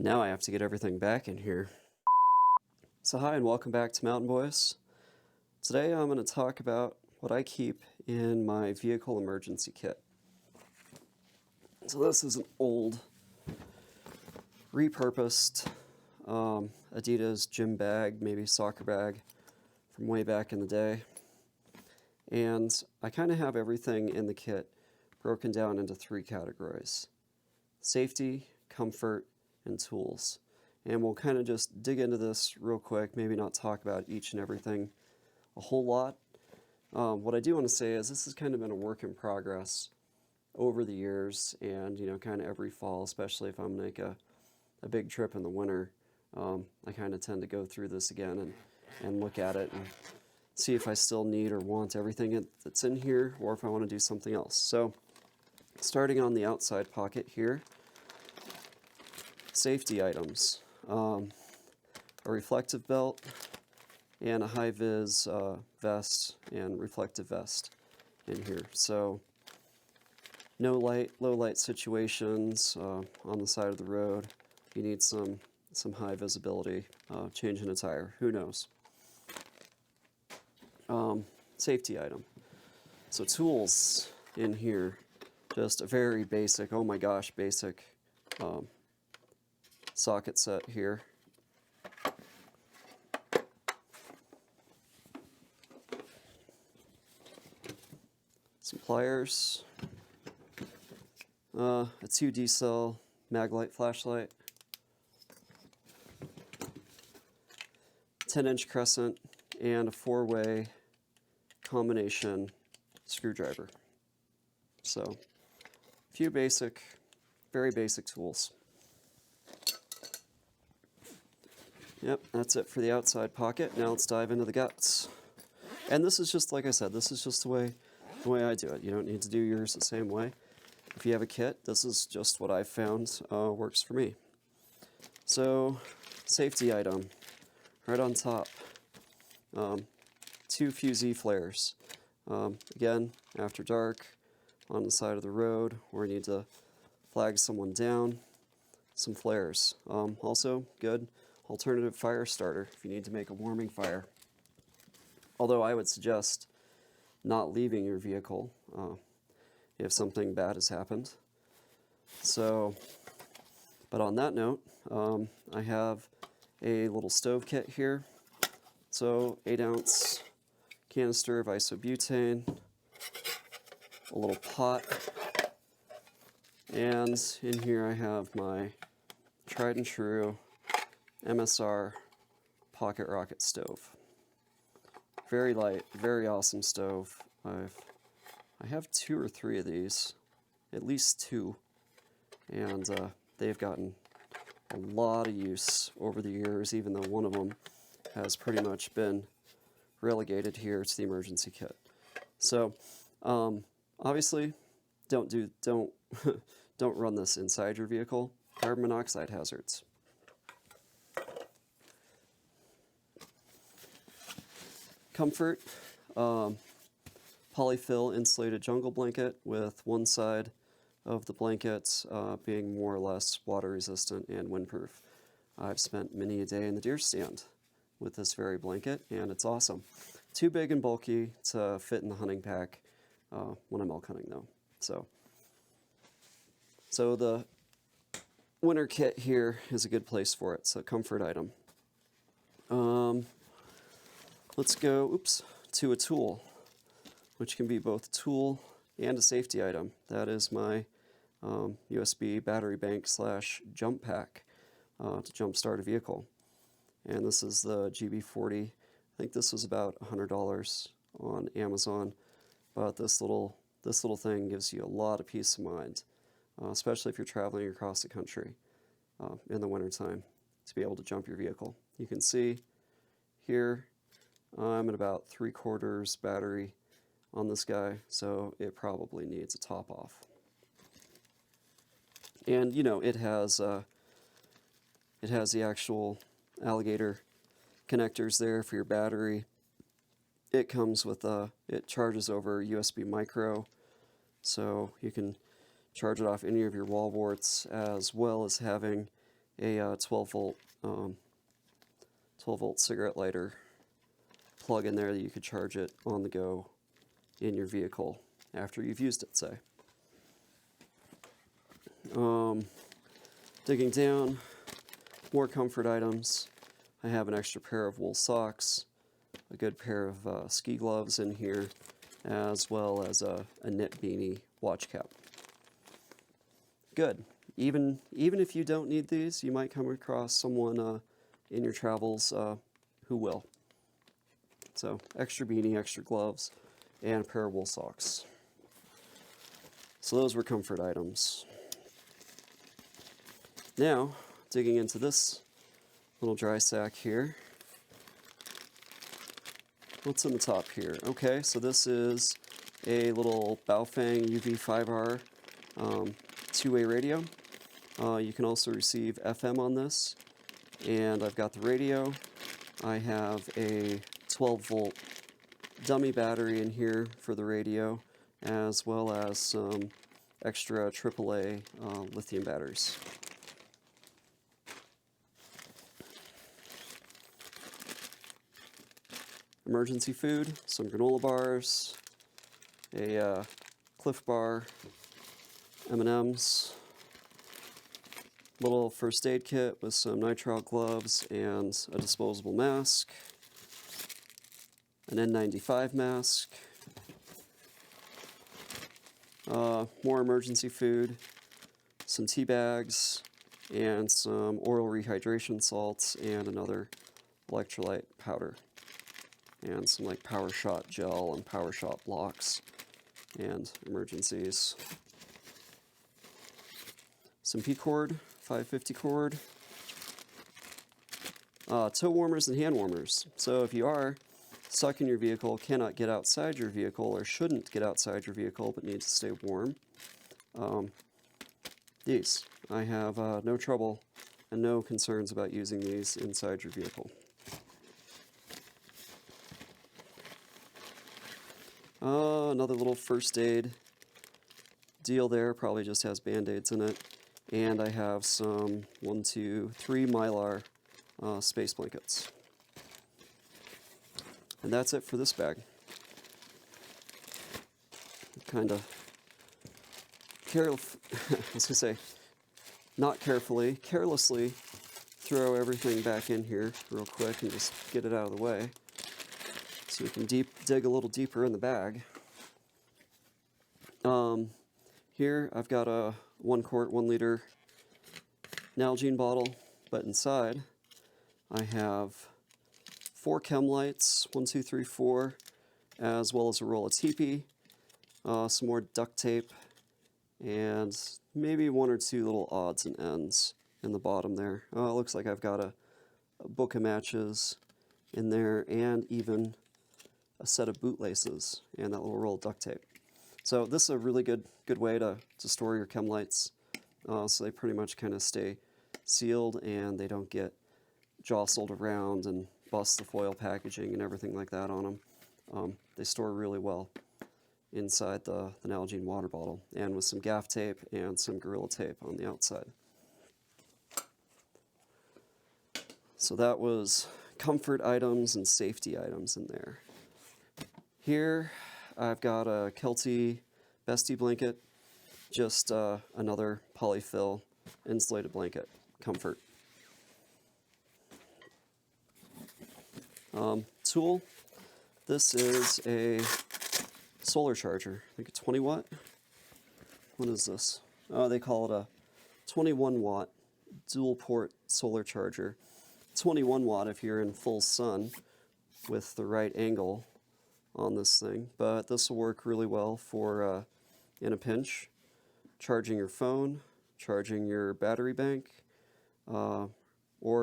Now I have to get everything back in here. So hi and welcome back to Mountain Boys. Today I'm going to talk about what I keep in my vehicle emergency kit. So this is an old, repurposed Adidas gym bag, maybe soccer bag from way back in the day. And I kind of have everything in the kit broken down into three categories: safety, comfort, and tools. And we'll kind of just dig into this real quick, maybe not talk about each and everything a whole lot. What I do want to say is this has kind of been a work in progress over the years, and kind of every fall, especially if I'm like a big trip in the winter, I kind of tend to go through this again and look at it and see if I still need or want everything that's in here, or if I want to do something else. So starting on the outside pocket here, safety items, a reflective belt, and a high-vis vest and reflective vest in here. So no light, low light situations on the side of the road. You need some high visibility, changing a tire, who knows. Safety item. So tools in here, just a very basic, oh my gosh, basic socket set here. Some pliers, a 2D cell mag-light flashlight, 10-inch crescent, and a 4-way combination screwdriver. So a few basic, very basic tools. Yep, that's it for the outside pocket. Now let's dive into the guts. And this is just, like I said, this is just the way I do it. You don't need to do yours the same way. If you have a kit, this is just what I've found works for me. So, safety item, right on top, 2 Fuse flares. Again, after dark, on the side of the road, where you need to flag someone down, some flares. Also, good alternative fire starter if you need to make a warming fire. Although I would suggest not leaving your vehicle if something bad has happened. So, but on that note, I have a little stove kit here. So 8-ounce canister of isobutane, a little pot, and in here I have my tried and true MSR pocket rocket stove. Very light, very awesome stove. I have 2 or 3 of these, at least 2, and they've gotten a lot of use over the years, even though one of them has pretty much been relegated here to the emergency kit. So obviously don't run this inside your vehicle. Carbon monoxide hazards. Comfort, polyfill insulated jungle blanket with one side of the blanket being more or less water resistant and windproof. I've spent many a day in the deer stand with this very blanket, and it's awesome. Too big and bulky to fit in the hunting pack when I'm elk hunting though. So the winter kit here is a good place for it. So comfort item. Let's go, to a tool, which can be both a tool and a safety item. That is my USB battery bank / jump pack to jump start a vehicle. And this is the GB40. I think this was about $100 on Amazon, but this little thing gives you a lot of peace of mind, especially if you're traveling across the country in the wintertime, to be able to jump your vehicle. You can see here I'm at about 3/4 battery on this guy, so it probably needs a top off. And it has the actual alligator connectors there for your battery. It comes with it charges over USB micro, so you can charge it off any of your wall warts, as well as having a 12-volt cigarette lighter plug in there that you could charge it on the go in your vehicle after you've used it, say. Digging down, more comfort items. I have an extra pair of wool socks, a good pair of ski gloves in here, as well as a knit beanie watch cap. Good. Even if you don't need these, you might come across someone in your travels who will. So extra beanie, extra gloves, and a pair of wool socks. So those were comfort items. Now, digging into this little dry sack here. What's in the top here? Okay, so this is a little Baofeng UV5R two-way radio. You can also receive FM on this. And I've got the radio. I have a 12-volt dummy battery in here for the radio, as well as some extra AAA lithium batteries. Emergency food, some granola bars, a Cliff Bar, M&Ms, little first aid kit with some nitrile gloves and a disposable mask, an N95 mask, more emergency food, some tea bags, and some oral rehydration salts, and another electrolyte powder, and some like Power Shot gel and Power Shot blocks and emergencies. Some P-cord, 550 cord, toe warmers and hand warmers. So if you are stuck in your vehicle, cannot get outside your vehicle, or shouldn't get outside your vehicle but need to stay warm, these. I have no trouble and no concerns about using these inside your vehicle. Another little first aid deal there, probably just has Band-Aids in it. And I have some 1, 2, 3 Mylar space blankets. And that's it for this bag. Kind of carelessly throw everything back in here real quick and just get it out of the way, so we can dig a little deeper in the bag. Here I've got a 1 quart, 1 liter Nalgene bottle, but inside I have 4 chem lights, 1, 2, 3, 4, as well as a roll of TP, some more duct tape, and maybe 1 or 2 little odds and ends in the bottom there. It looks like I've got a book of matches in there, and even a set of bootlaces and that little roll of duct tape. So this is a really good way to store your chem lights, so they pretty much kind of stay sealed and they don't get jostled around and bust the foil packaging and everything like that on them. They store really well inside the Nalgene water bottle, and with some gaff tape and some Gorilla tape on the outside. So that was comfort items and safety items in there. Here I've got a Kelty Bestie blanket, just another polyfill insulated blanket, comfort. Tool, this is a solar charger, I think a 20 watt. What is this? Oh, they call it a 21 watt dual port solar charger. 21 watt if you're in full sun with the right angle on this thing, but this will work really well for in a pinch, charging your phone, charging your battery bank, or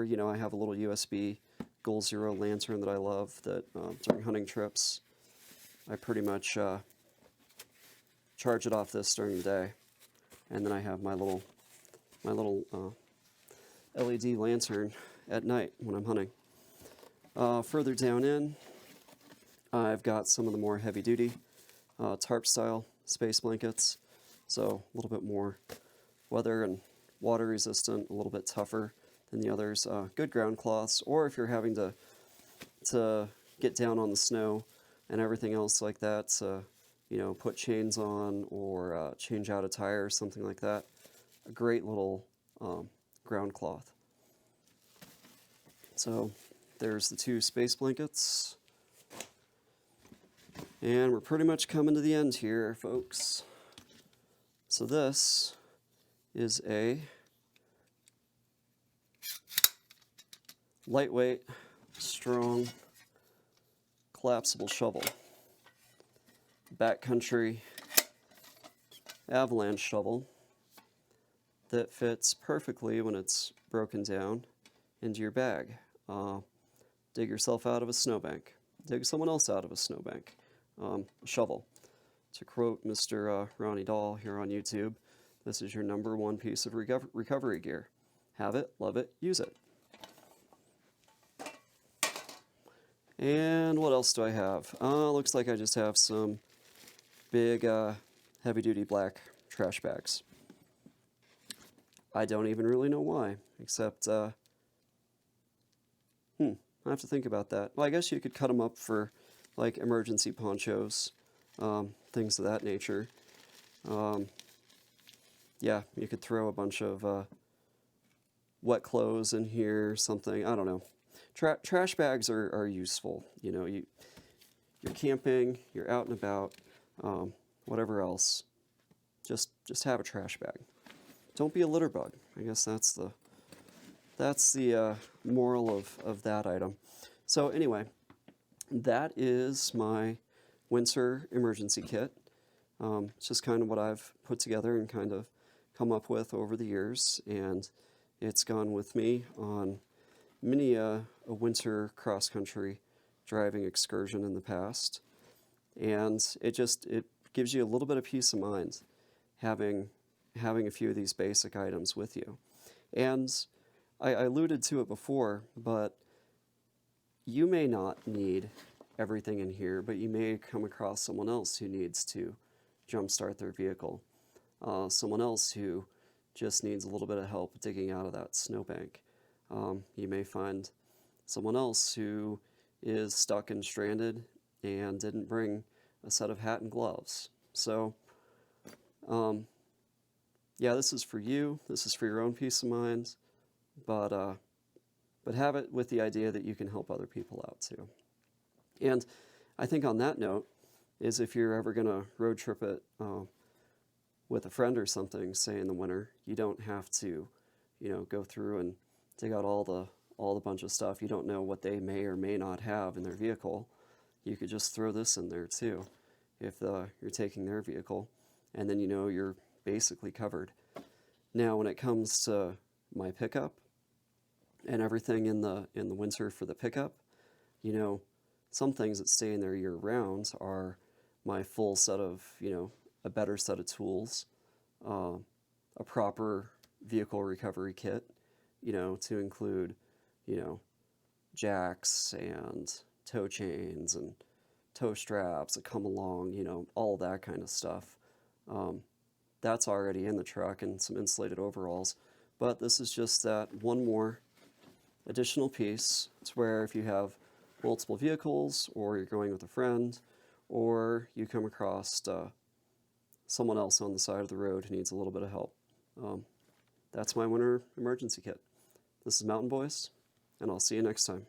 I have a little USB Goal Zero lantern that I love that during hunting trips I pretty much charge it off this during the day, and then I have my little LED lantern at night when I'm hunting. Further down in, I've got some of the more heavy-duty tarp-style space blankets, so a little bit more weather and water resistant, a little bit tougher and the other's good ground cloths. Or if you're having to get down on the snow and everything else like that, you know, put chains on or change out a tire or something like that, a great little ground cloth. So there's the 2 space blankets. And we're pretty much coming to the end here, folks. So this is a lightweight, strong, collapsible shovel. Backcountry Avalanche Shovel that fits perfectly when it's broken down into your bag. Dig yourself out of a snowbank. Dig someone else out of a snowbank. A shovel. To quote Mr. Ronnie Dahl here on YouTube, this is your #1 piece of recovery gear. Have it, love it, use it. And what else do I have? Looks like I just have some big, heavy-duty black trash bags. I don't even really know why, except, I have to think about that. Well, I guess you could cut them up for, like, emergency ponchos, things of that nature. Yeah, you could throw a bunch of wet clothes in here, something, I don't know. Trash bags are useful. You know, you're camping, you're out and about, whatever else. Just have a trash bag. Don't be a litter bug. I guess that's the moral of that item. So anyway, that is my winter emergency kit. It's just kind of what I've put together and kind of come up with over the years, and it's gone with me on many a winter cross-country driving excursion in the past, and it gives you a little bit of peace of mind having a few of these basic items with you. And I alluded to it before, but you may not need everything in here, but you may come across someone else who needs to jumpstart their vehicle, someone else who just needs a little bit of help digging out of that snowbank. You may find someone else who is stuck and stranded and didn't bring a set of hat and gloves. So, yeah, this is for you. This is for your own peace of mind, but have it with the idea that you can help other people out too. And I think on that note is if you're ever going to road trip it with a friend or something, say in the winter, you don't have to, go through and dig out all the bunch of stuff. You don't know what they may or may not have in their vehicle. You could just throw this in there too, if you're taking their vehicle, and then you're basically covered. Now, when it comes to my pickup and everything in the winter for the pickup, some things that stay in there year round are my full set of, a better set of tools, a proper vehicle recovery kit, to include, jacks and tow chains and tow straps that come along, all that kind of stuff. That's already in the truck, and some insulated overalls. But this is just that one more additional piece. It's where if you have multiple vehicles, or you're going with a friend, or you come across someone else on the side of the road who needs a little bit of help. That's my winter emergency kit. This is Mountain Boys, and I'll see you next time.